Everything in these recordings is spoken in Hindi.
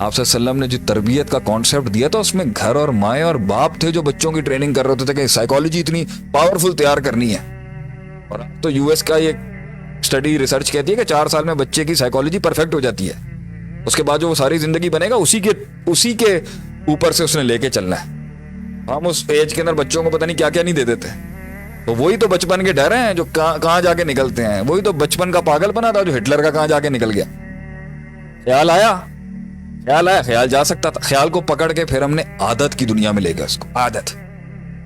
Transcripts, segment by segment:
आपसे सल्लम ने जो तरबियत का कॉन्सेप्ट दिया था उसमें घर और माए और बाप थे जो बच्चों की ट्रेनिंग कर रहे होते थे कि साइकोलॉजी इतनी पावरफुल तैयार करनी है। और अब तो यूएस का ये स्टडी रिसर्च कहती है कि 4 साल में बच्चे की साइकोलॉजी परफेक्ट हो जाती है। उसके बाद जो वो सारी जिंदगी बनेगा उसी के ऊपर से उसने लेके चलना है। हम उस एज के अंदर बच्चों को पता नहीं क्या क्या नहीं दे देते। तो वही तो बचपन के डर हैं जो कहाँ जाके निकलते हैं। वही तो बचपन का पागलपना था जो हिटलर का कहाँ जाके निकल गया। ख्याल आया, ख्याल जा सकता था। ख्याल को पकड़ के फिर हमने आदत की दुनिया में ले गया उसको।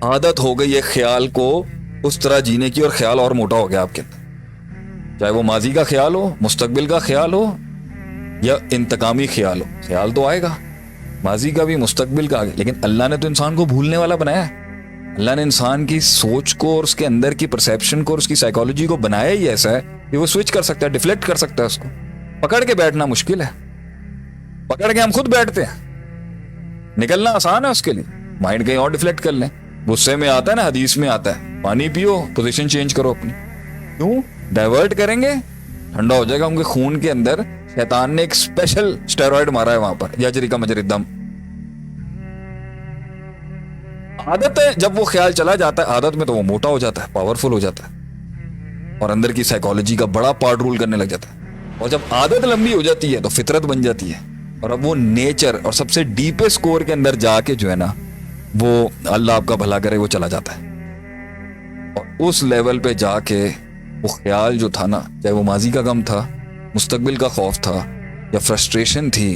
आदत हो गई है ख्याल को उस तरह जीने की, और ख्याल और मोटा हो गया आपके अंदर। चाहे वो माजी का ख्याल हो, मुस्तकबिल का ख्याल हो या इंतकामी ख्याल हो, ख्याल तो आएगा माजी का भी मुस्तकबिल का। लेकिन अल्लाह ने तो इंसान को भूलने वाला बनाया है। अल्लाह ने इंसान की सोच को और उसके अंदर की परसेप्शन को और उसकी साइकोलॉजी को बनाया ही ऐसा है कि वो स्विच कर सकता है, डिफ्लेक्ट कर सकता है। उसको पकड़ के बैठना मुश्किल है। पकड़ के हम खुद बैठते हैं, निकलना आसान है उसके लिए। माइंड कहीं और डिफ्लेक्ट कर लें। गुस्से में आता है ना, हदीस में आता है, पानी पियो, पोजीशन चेंज करो अपनी। क्यों डाइवर्ट करेंगे? ठंडा हो जाएगा। उनके खून के अंदर शैतान ने एक स्पेशल स्टेरॉइड मारा है वहां पर, यजरी का मजरी दम। आदत है, जब वो ख्याल चला जाता है आदत में तो वो मोटा हो जाता है, पावरफुल हो जाता है और अंदर की साइकोलॉजी का बड़ा पार्ट रूल करने लग जाता है। और जब आदत लंबी हो जाती है तो फितरत बन जाती है। और अब वो नेचर और सबसे डीपेस्ट कोर के अंदर जाके जो है ना, वो अल्लाह आपका भला करे, वो चला जाता है। और उस लेवल पे जाके वो ख्याल जो था ना, चाहे वो माजी का गम था, मुस्तकबिल का खौफ था, या फ्रस्ट्रेशन थी,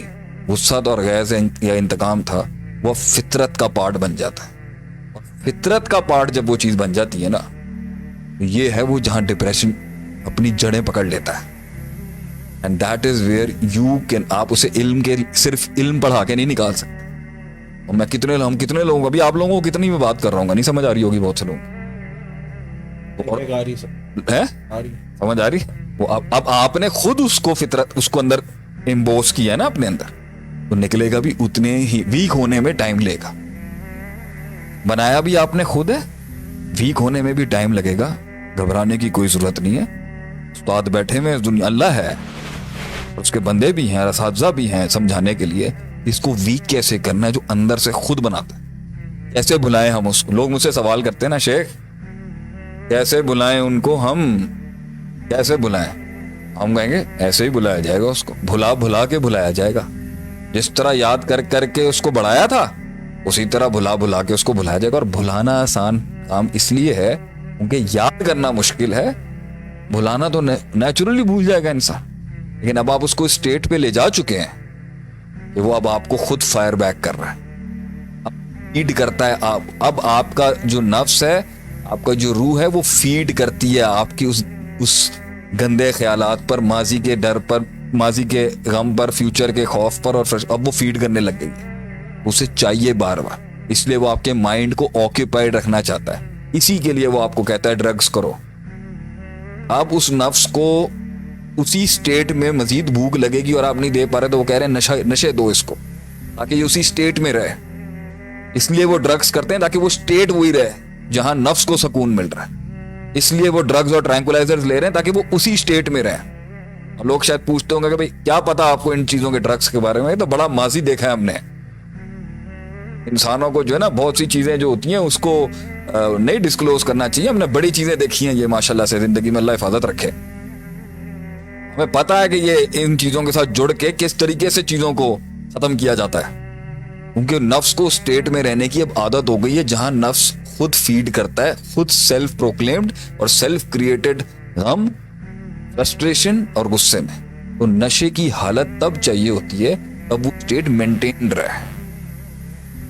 गुस्सा और गैज़ या इंतकाम था, वो फितरत का पार्ट बन जाता है। और फितरत का पार्ट जब वो चीज बन जाती है ना, तो ये है वो जहां डिप्रेशन अपनी जड़ें पकड़ लेता है। And that is where you can, आप उसे इल्म के, सिर्फ इल्म पढ़ा के नहीं निकाल सकते। और हम कितने लोगों, अभी आप लोगों को कितनी मैं बात कर रहा हूँ, नहीं समझ आ रही होगी बहुत से लोगों को। है समझ आ रही? वो अब आपने खुद उसको फितरत, उसको अंदर इम्बोस किया है ना अपने अंदर, तो निकलेगा भी उतने ही। वीक होने में टाइम लेगा, बनाया भी आपने खुद है, वीक होने में भी टाइम लगेगा। घबराने की कोई जरूरत नहीं है। उस्ताद बैठे हुए दुनिया, अल्लाह है, उसके बंदे भी हैं, असातिज़ा भी हैं समझाने के लिए इसको वीक कैसे करना है, जो अंदर से खुद बनाता है। कैसे बुलाएं हम उसको? लोग मुझसे सवाल करते हैं ना, शेख कैसे बुलाएं उनको, हम कैसे बुलाएं? हम कहेंगे ऐसे ही बुलाया जाएगा उसको, भुला भुला के बुलाया जाएगा। जिस तरह याद कर करके उसको बढ़ाया था, उसी तरह भुला भुला के उसको भुलाया जाएगा। और भुलाना आसान काम इसलिए है क्योंकि याद करना मुश्किल है। भुलाना तो नेचुरली भूल जाएगा इंसान। लेकिन अब आप उसको स्टेट पे ले जा चुके हैं कि वो अब आपको खुद फायर बैक कर रहा है, फीड करता है। अब आपका जो नफ्स है, आपका जो रूह है, वो फीड करती है आपकी उस गंदे ख्यालात पर, माजी के डर पर, माजी के गम पर, फ्यूचर के खौफ पर। और अब वो फीड करने लग गई, उसे चाहिए बार बार। इसलिए वो आपके माइंड को ऑक्यूपाइड रखना चाहता है। इसी के लिए वो आपको कहता है ड्रग्स करो। आप उस नफ्स को उसी स्टेट में मजीद भूख लगेगी और आप नहीं दे पा रहे, तो वो कह रहे हैं नशे दो इसको, ताकि ये उसी स्टेट में रहे। इसलिए वो ड्रग्स करते हैं ताकि वो स्टेट वही रहे जहां नफ्स को सुकून मिल रहा है। इसलिए वो ड्रग्स और ट्रैंकुलाइजर्स ले रहे हैं ताकि वो उसी स्टेट में रहे। लोग शायद पूछते होंगे कि भाई क्या पता आपको इन चीजों के, ड्रग्स के बारे में? तो बड़ा माजी देखा है हमने। इंसानों को जो है ना, बहुत सी चीजें जो होती हैं उसको नहीं डिस्क्लोज करना चाहिए। हमने बड़ी चीजें देखी हैं ये, माशाल्लाह से, जिंदगी में अल्लाह हिफाजत रखे। हमें पता है कि ये इन चीजों के साथ जुड़ के किस तरीके से चीजों को खत्म किया जाता है। क्योंकि नफ्स को स्टेट में रहने की अब आदत हो गई है जहां नफ्स खुद फीड करता है, खुद सेल्फ प्रोक्लेम्ड और सेल्फ क्रिएटेड गम, फ्रस्ट्रेशन और गुस्से में। तो नशे की हालत तब चाहिए होती है तब वो स्टेट मेंटेन रहे।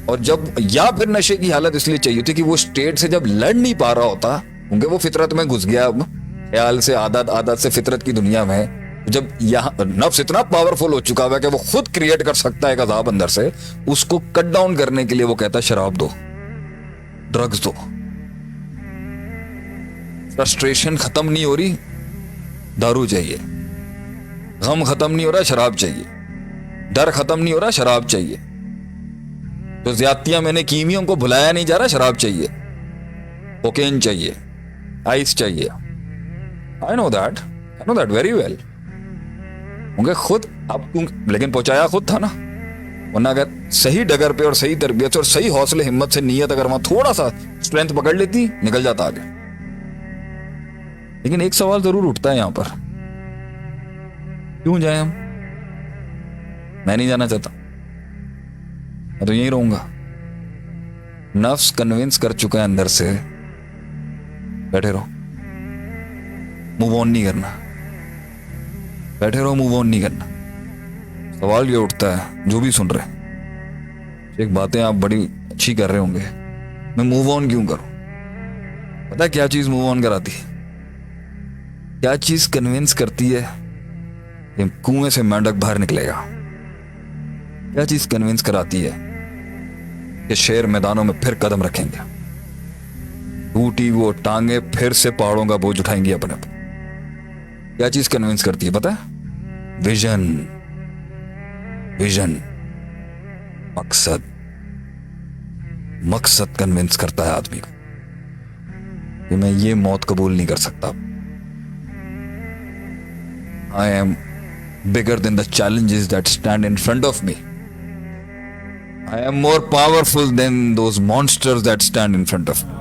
और जब, या फिर नशे की हालत इसलिए चाहिए होती है कि वो स्टेट से जब लड़ नहीं पा रहा होता, क्योंकि वो फितरत में घुस गया, अब ख्याल से आदत से फितरत की दुनिया में। जब यहाँ नफ्स इतना पावरफुल हो चुका है कि वो खुद क्रिएट कर सकता है एक अजाब अंदर से, उसको कट डाउन करने के लिए वो कहता है शराब दो, ड्रग्स दो। फ्रस्ट्रेशन खत्म नहीं हो रही, दारू चाहिए। गम खत्म नहीं हो रहा, शराब चाहिए। डर खत्म नहीं हो रहा, शराब चाहिए। तो ज्यादतियां मैंने की हुई, उनको भुलाया नहीं जा रहा, शराब चाहिए, कोकेन चाहिए, आइस चाहिए। I know that very well. होंगे खुद अब, लेकिन पहुंचाया खुद था ना। वरना अगर सही डगर पे और सही तरबियत से और सही हौसले हिम्मत से नीयत अगर वहां थोड़ा सा स्ट्रेंथ पकड़ लेती, निकल जाता आगे। लेकिन एक सवाल जरूर उठता है यहां पर, क्यों जाए हम? मैं नहीं जाना चाहता, मैं तो यहीं रहूंगा। नफ्स कन्विंस कर चुका है अंदर से, बैठे रहो, मूव ऑन नहीं करना, बैठे रहो, मूव ऑन नहीं करना। सवाल ये उठता है, जो भी सुन रहे हैं, एक बातें आप बड़ी अच्छी कर रहे होंगे, मैं मूव ऑन क्यों करूं? पता है क्या चीज मूव ऑन कराती है? क्या चीज कन्विंस करती है कि कुएं से मेंढक बाहर निकलेगा? क्या चीज कन्विंस कराती है कि शेर मैदानों में फिर कदम रखेंगे? टूटी वो टांगे फिर से पहाड़ों का बोझ उठाएंगी अपने पर। क्या चीज कन्विंस करती है पता है? विजन, विजन, मकसद। मकसद कन्विंस करता है आदमी को कि मैं ये मौत कबूल नहीं कर सकता। I am bigger than the challenges that stand in front of me. I am more powerful than those monsters that stand in front of me.